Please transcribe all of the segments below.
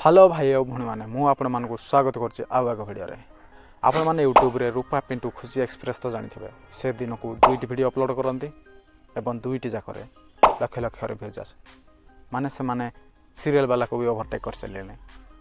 Hello भाई और भणी मैंने मुझे स्वागत करुच्ची आउ एक भिडियो आपण मैंने यूट्यूब रे रूपा पिंटू खुशी एक्सप्रेस तो जानी से दिन को दुईटी भिडियो अपलोड करती एवं दुईटी जाक लक्ष लक्ष भ्यूज आसे माने से माने सीरियल वाला को भी ओवरटेक कर सारे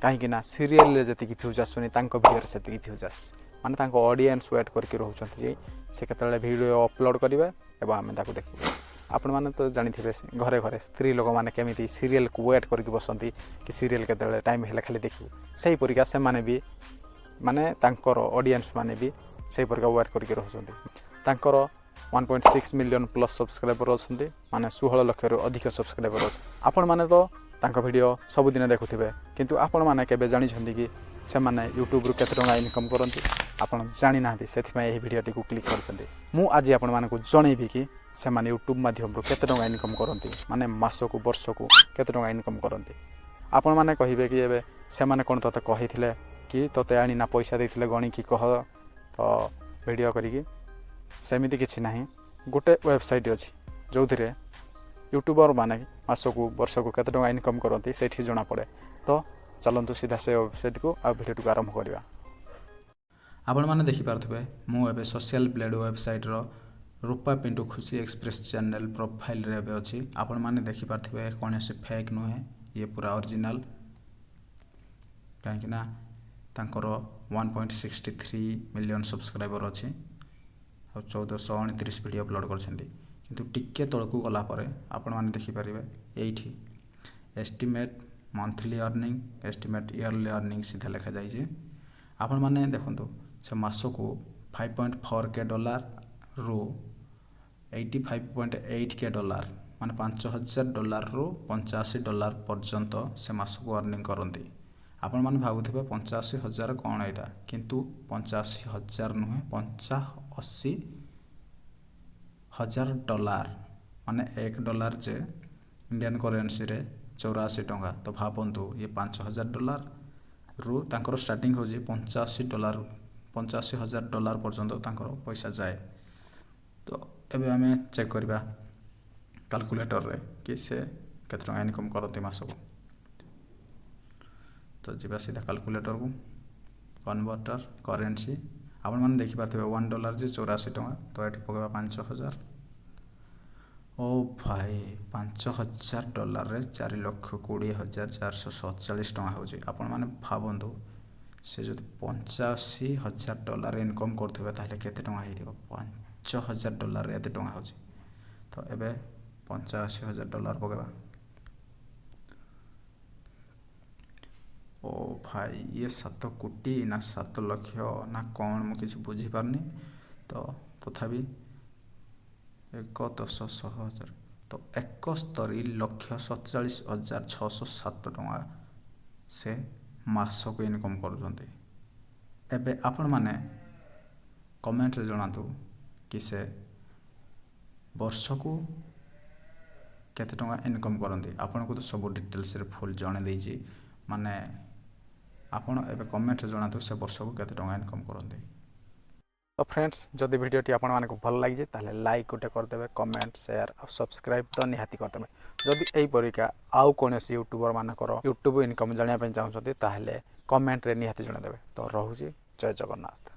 कहीं सीरियल जी भ्यूज आसुनी भिडियो से भ्यूज आस माने ऑडियंस वेट करके रोचे से केतले भिडियो अपलोड करेंगे और आम देखा आपण मैंने तो जानी घरे घरे स्त्री लोक मैंने केमी सीरियल को वेट करके बसती कि सीरियल केतले टाइम है खाली देखू से परिका से माने भी माने तांकर ऑडियंस माने भी से परिका वेट करके रोचंती 1.6 मिलियन प्लस सब्सक्राइबर अच्छा माने 16 लाख रु अधिक सब्सक्राइबर अच्छे आपण मैंने तो तांको वीडियो सबुदिन देखुथिबे किंतु आपण माने केबे जानि छथि कि से माने यूट्यूब रु केते टका इनकम करंती आपण जानि नाथि सेथि एही वीडियो टी को क्लिक करछथि मु आज आपण माने को जणैबी कि से माने यूट्यूब माध्यम रु केते टका इनकम करंती माने मास को वर्ष को केते टका इनकम करंती आपण माने कहिबे कि एबे से माने कोन तते कहिथिले कि तते आनी ना पैसा देथिले गणी कि कह तो वीडियो करिकि सेमिति किछि नाही गोटे वेबसाइट अछि जोथिरे यूट्यूबर माने मास को वर्ष को केते टका इनकम करती से जना पड़े तो चलतु सीधा से वेबसाइट को आ वीडियो को आरंभ करवा आपण मैंने देखिपे मुझे सोशल ब्लेड वेबसाइट रो रूपा पिंटू खुशी एक्सप्रेस चैनल प्रोफाइल रे अच्छी आपण मैंने देखिपे कौन से फेक नुहे ये पूरा ओरिजिनल कहीं 1.63 मिलियन सब्सक्राइबर अच्छी और 1429 वीडियो अपलोड कर टिके तौक गलापर आपण मैंने देखिपारे ये estimate monthly earning estimate yearly earning सीधा लिखा जाइए आपण मैंने देखो से मास को 5.4 के डॉलर रु 85.8 के डॉलर माने $5,000 रु $85 पर्यंत से मास को अर्निंग करती आपण मैंने भावुथे 85,000 कौन यहाँ किंतु 85,000 नुहे $85,000 माने $1 जे इंडियन करेन्सी रे 84 टंका तो भावतु ये $5,000 रु तांकर स्टार्टिंग हो $85,000 पर्यंत तांकर पैसा जाए तो एबे आमे चेक करबा कैलकुलेटर रे कि से केते टका इनकम करते मास को तो जीवा सीधा कैलकुलेटर को कन्वर्टर करेन्सी आपण माने देखि पारथिबे $1 जे 84 टंका तो एठी पकेबा 5,000 ओ भाई $5,000 रे 4,20,447 टंका होची आपण माने भाबंतु से जो $85,000 इनकम करथिबे ताले केते टंका हेतिबो $5,000 एते टंका होची तो एबे $85,000 पकेबा ओ भाई ये 7 कोटी ना 7 लाख ना कौन मु किसी बुझी पारनी तो तथापि 1,10,000 तो 71,47,607 टंका से मास को इनकम करुँचे एबे आपण माने कमेंट रे जणातु कि से वर्ष को केते टंका इनकम करती आपन को तो सब डिटेल्स रे फुल जणे देइछि माने आपण एबे कमेंट रे जणातु से वर्ष को केते टंका इनकम करती तो फ्रेंड्स जदि वीडियोटी आपण मानक भल लगी ताले लाइक गोटे करदेवे कमेंट शेयर और सब्सक्राइब तो निहाती करदेवे जदि एई परिका आउ कोनसी यूट्यूबर मानकर यूट्यूब इनकम जानिया पे चाहउछथि ताले कमेंट रे निहाती जणादेवे तो रहूची जय जगन्नाथ।